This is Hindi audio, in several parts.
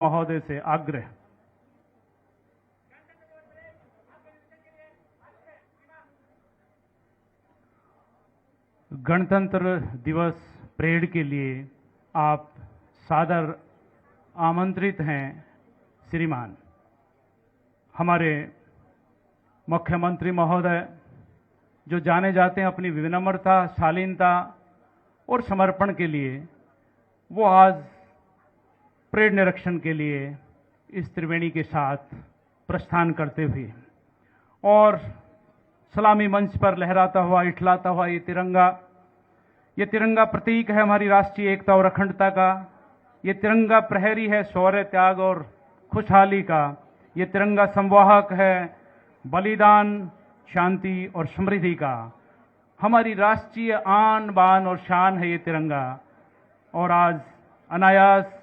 महोदय से आग्रह। गणतंत्र दिवस परेड के लिए आप सादर आमंत्रित हैं श्रीमान। हमारे मुख्यमंत्री महोदय जो जाने जाते हैं अपनी विनम्रता, शालीनता और समर्पण के लिए, वो आज परेड निरीक्षण के लिए इस त्रिवेणी के साथ प्रस्थान करते हुए और सलामी मंच पर लहराता हुआ, इठलाता हुआ ये तिरंगा प्रतीक है हमारी राष्ट्रीय एकता और अखंडता का। ये तिरंगा प्रहरी है शौर्य, त्याग और खुशहाली का। ये तिरंगा संवाहक है बलिदान, शांति और समृद्धि का। हमारी राष्ट्रीय आन बान और शान है ये तिरंगा। और आज अनायास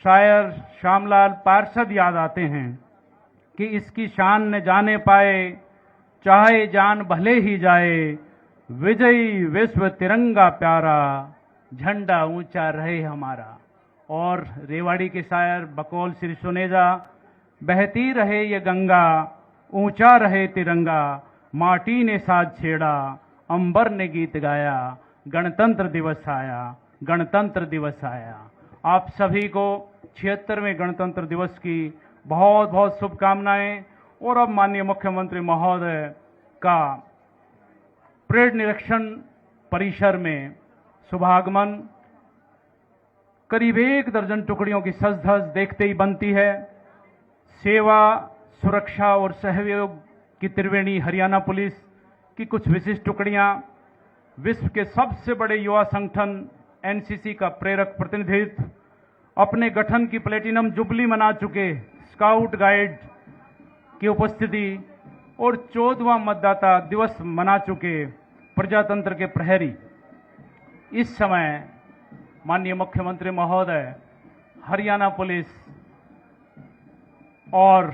शायर श्यामलाल पार्षद याद आते हैं कि इसकी शान न जाने पाए, चाहे जान भले ही जाए, विजयी विश्व तिरंगा प्यारा, झंडा ऊंचा रहे हमारा। और रेवाड़ी के शायर बकौल श्री सुनेजा, बहती रहे ये गंगा, ऊंचा रहे तिरंगा, माटी ने साज छेड़ा, अंबर ने गीत गाया, गणतंत्र दिवस आया, गणतंत्र दिवस आया। आप सभी को 76वें गणतंत्र दिवस की बहुत बहुत शुभकामनाएं। और अब माननीय मुख्यमंत्री महोदय का परेड निरीक्षण परिसर में शुभागमन करीब 1 दर्जन टुकड़ियों की सज धज देखते ही बनती है। सेवा, सुरक्षा और सहयोग की त्रिवेणी हरियाणा पुलिस की कुछ विशिष्ट टुकड़ियां, विश्व के सबसे बड़े युवा संगठन एनसीसी का प्रेरक प्रतिनिधित्व, अपने गठन की प्लेटिनम जुबली मना चुके स्काउट गाइड की उपस्थिति और 14वां मतदाता दिवस मना चुके प्रजातंत्र के प्रहरी। इस समय माननीय मुख्यमंत्री महोदय हरियाणा पुलिस और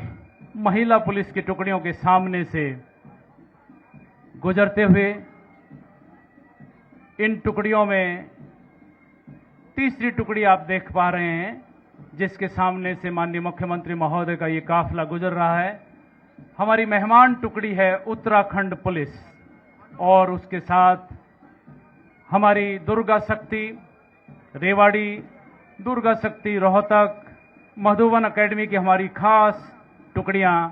महिला पुलिस की टुकड़ियों के सामने से गुजरते हुए, इन टुकड़ियों में तीसरी टुकड़ी आप देख पा रहे हैं जिसके सामने से माननीय मुख्यमंत्री महोदय का ये काफिला गुजर रहा है। हमारी मेहमान टुकड़ी है उत्तराखंड पुलिस और उसके साथ हमारी दुर्गा शक्ति रेवाड़ी, दुर्गा शक्ति रोहतक, मधुबन एकेडमी की हमारी खास टुकड़ियां,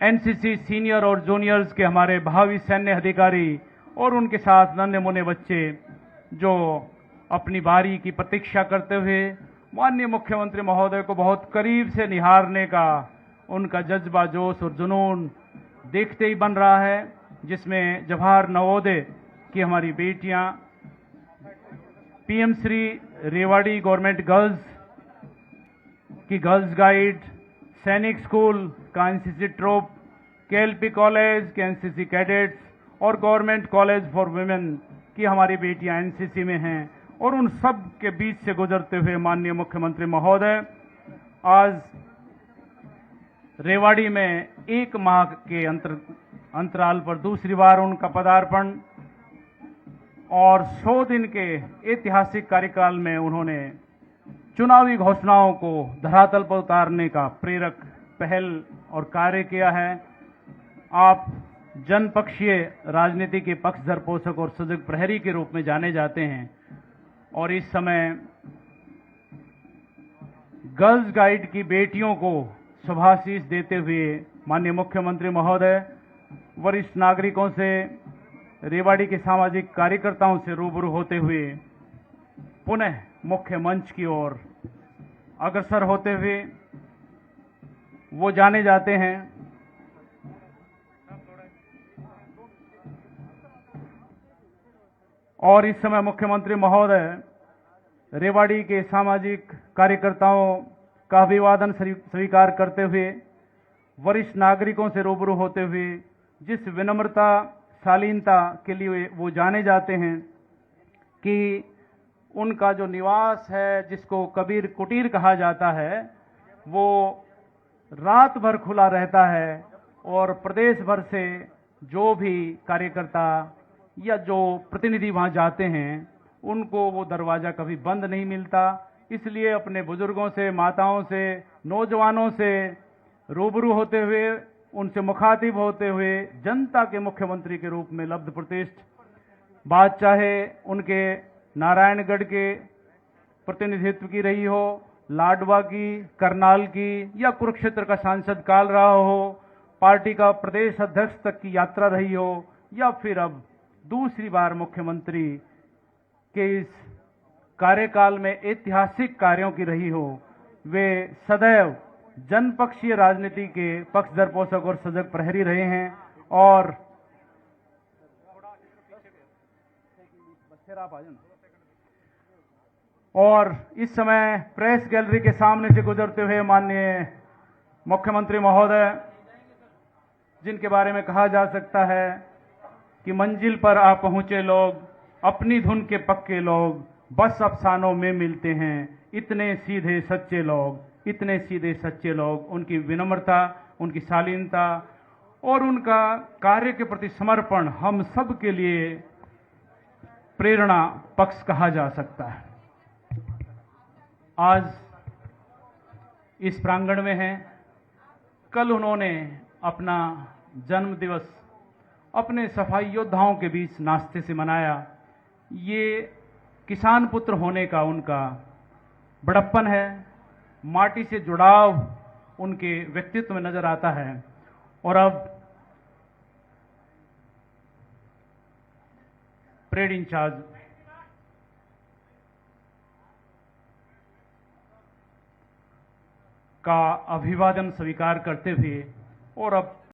एनसीसी सीनियर और जूनियर्स के हमारे भावी सैन्य अधिकारी और उनके साथ नन्हे मुन्ने बच्चे जो अपनी बारी की प्रतीक्षा करते हुए माननीय मुख्यमंत्री महोदय को बहुत करीब से निहारने का उनका जज्बा, जोश और जुनून देखते ही बन रहा है। जिसमें जवाहर नवोदय की हमारी बेटियां, PM Shri Rewari government girls की गर्ल्स गाइड, सैनिक स्कूल का एनसीसी ट्रोप, केएलपी कॉलेज के एनसीसी कैडेट्स और गवर्नमेंट कॉलेज फॉर वुमेन की हमारी बेटियां एनसीसी में हैं। और उन सब के बीच से गुजरते हुए माननीय मुख्यमंत्री महोदय आज रेवाड़ी में 1 माह के अंतराल पर दूसरी बार उनका पदार्पण और 100 दिन के ऐतिहासिक कार्यकाल में उन्होंने चुनावी घोषणाओं को धरातल पर उतारने का प्रेरक पहल और कार्य किया है। आप जनपक्षीय राजनीति के पक्षधर, पोषक और सजग प्रहरी के रूप में जाने जाते हैं और इस समय गर्ल्स गाइड की बेटियों को शुभाशीष देते हुए माननीय मुख्यमंत्री महोदय वरिष्ठ नागरिकों से, रेवाड़ी के सामाजिक कार्यकर्ताओं से रूबरू होते हुए पुनः मुख्य मंच की ओर अग्रसर होते हुए वो जाने जाते हैं। और इस समय मुख्यमंत्री महोदय रेवाड़ी के सामाजिक कार्यकर्ताओं का अभिवादन स्वीकार करते हुए वरिष्ठ नागरिकों से रूबरू होते हुए जिस विनम्रता, शालीनता के लिए वो जाने जाते हैं कि उनका जो निवास है, जिसको कबीर कुटीर कहा जाता है, वो रात भर खुला रहता है और प्रदेश भर से जो भी कार्यकर्ता या जो प्रतिनिधि वहां जाते हैं उनको वो दरवाजा कभी बंद नहीं मिलता। इसलिए अपने बुजुर्गों से, माताओं से, नौजवानों से रूबरू होते हुए, उनसे मुखातिब होते हुए जनता के मुख्यमंत्री के रूप में लब्ध प्रतिष्ठ, बात चाहे उनके नारायणगढ़ के प्रतिनिधित्व की रही हो, लाडवा की, करनाल की या कुरुक्षेत्र का सांसद काल रहा हो, पार्टी का प्रदेश अध्यक्ष तक की यात्रा रही हो, या फिर अब दूसरी बार मुख्यमंत्री के इस कार्यकाल में ऐतिहासिक कार्यों की रही हो, वे सदैव जनपक्षीय राजनीति के पक्षधर पोषक और सजग प्रहरी रहे हैं। और इस समय प्रेस गैलरी के सामने से गुजरते हुए माननीय मुख्यमंत्री महोदय, जिनके बारे में कहा जा सकता है कि मंजिल पर आ पहुंचे लोग, अपनी धुन के पक्के लोग, बस अफसानों में मिलते हैं, इतने सीधे सच्चे लोग, इतने सीधे सच्चे लोग। उनकी विनम्रता, उनकी शालीनता और उनका कार्य के प्रति समर्पण हम सब के लिए प्रेरणा पक्ष कहा जा सकता है। आज इस प्रांगण में हैं, कल उन्होंने अपना जन्म दिवस अपने सफाई योद्धाओं के बीच नाश्ते से मनाया। ये किसान पुत्र होने का उनका बड़प्पन है, माटी से जुड़ाव उनके व्यक्तित्व में नजर आता है। और अब परेड इंचार्ज का अभिवादन स्वीकार करते हुए और अब